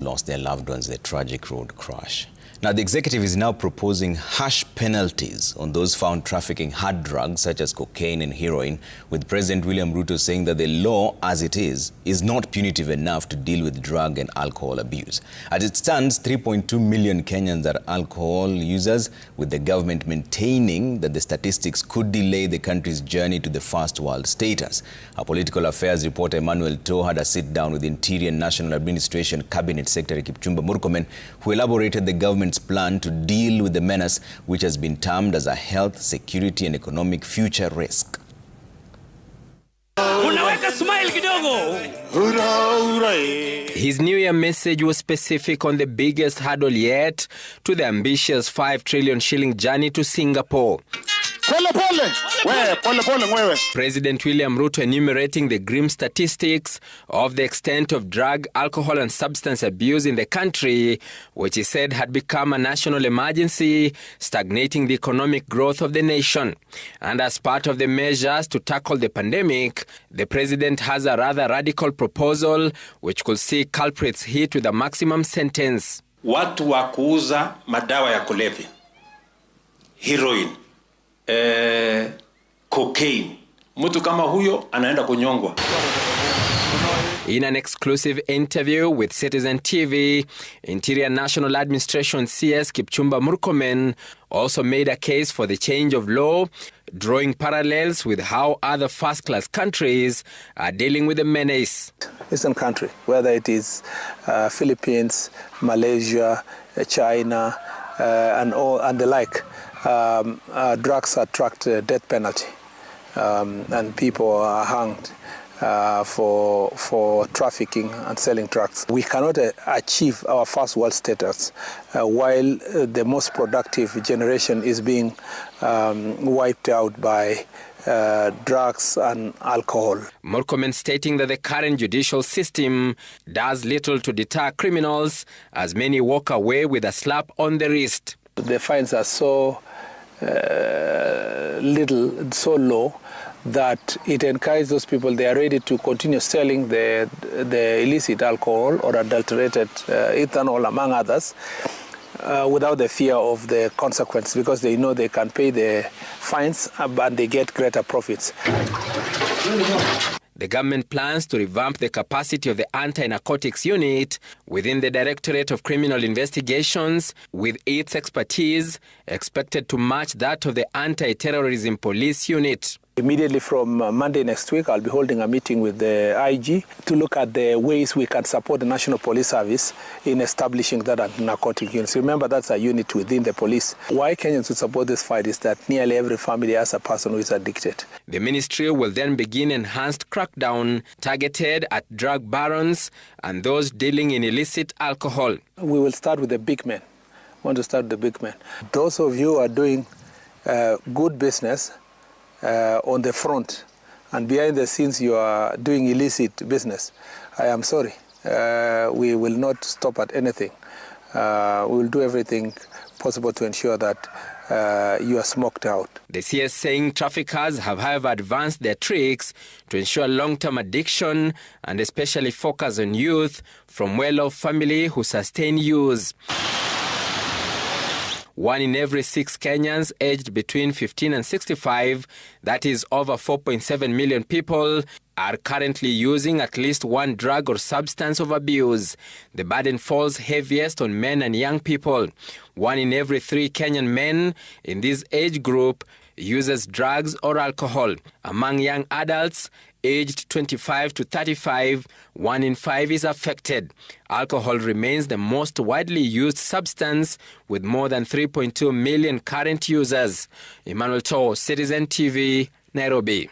lost their loved ones in the tragic road crash. Now, the executive is now proposing harsh penalties on those found trafficking hard drugs such as cocaine and heroin, with President William Ruto saying that the law, as it is not punitive enough to deal with drug and alcohol abuse. As it stands, 3.2 million Kenyans are alcohol users, with the government maintaining that the statistics could delay the country's journey to the first world status. Our political affairs reporter Emmanuel To had a sit-down with Interior and National Administration Cabinet Secretary Kipchumba Murkomen, who elaborated the government's plan to deal with the menace, which has been termed as a health, security and economic future risk. His New Year message was specific on the biggest hurdle yet to the ambitious 5 trillion shilling journey to Singapore. President William Ruto enumerating the grim statistics of the extent of drug, alcohol and substance abuse in the country, which he said had become a national emergency, stagnating the economic growth of the nation. And as part of the measures to tackle the pandemic, the president has a rather radical proposal which could see culprits hit with a maximum sentence. Watu wa kuuza madawa ya kulevya, heroin, cocaine, mtu kama huyo anaenda kunyongwa. In an exclusive interview with Citizen TV, Interior National Administration CS Kipchumba Murkomen also made a case for the change of law, drawing parallels with how other first-class countries are dealing with the menace. Eastern country, whether it is Philippines, Malaysia, China, and the like, drugs attract death penalty, and people are hanged for trafficking and selling drugs. We cannot achieve our first world status while the most productive generation is being wiped out by drugs and alcohol. Murkomen stating that the current judicial system does little to deter criminals, as many walk away with a slap on the wrist. The fines are so so low that it encourages those people. They are ready to continue selling the illicit alcohol or adulterated ethanol, among others, without the fear of the consequence, because they know they can pay the fines and they get greater profits. The government plans to revamp the capacity of the Anti-Narcotics Unit within the Directorate of Criminal Investigations, with its expertise expected to match that of the Anti-Terrorism Police Unit. Immediately from Monday next week, I'll be holding a meeting with the IG to look at the ways we can support the National Police Service in establishing that anti-narcotic unit. Remember, that's a unit within the police. Why Kenyans would support this fight is that nearly every family has a person who is addicted. The ministry will then begin enhanced crackdown targeted at drug barons and those dealing in illicit alcohol. We will start with the big men. We want to start with the big men. Those of you who are doing good business on the front, and behind the scenes you are doing illicit business, I am sorry. We will not stop at anything. We will do everything possible to ensure that you are smoked out. The CS saying traffickers have, however, advanced their tricks to ensure long-term addiction and especially focus on youth from well-off families who sustain use. 1 in every 6 Kenyans aged between 15 and 65, that is over 4.7 million people, are currently using at least one drug or substance of abuse. The burden falls heaviest on men and young people. 1 in every 3 Kenyan men in this age group uses drugs or alcohol. Among young adults aged 25 to 35, 1 in 5 is affected. Alcohol remains the most widely used substance, with more than 3.2 million current users. Emmanuel To, Citizen TV, Nairobi.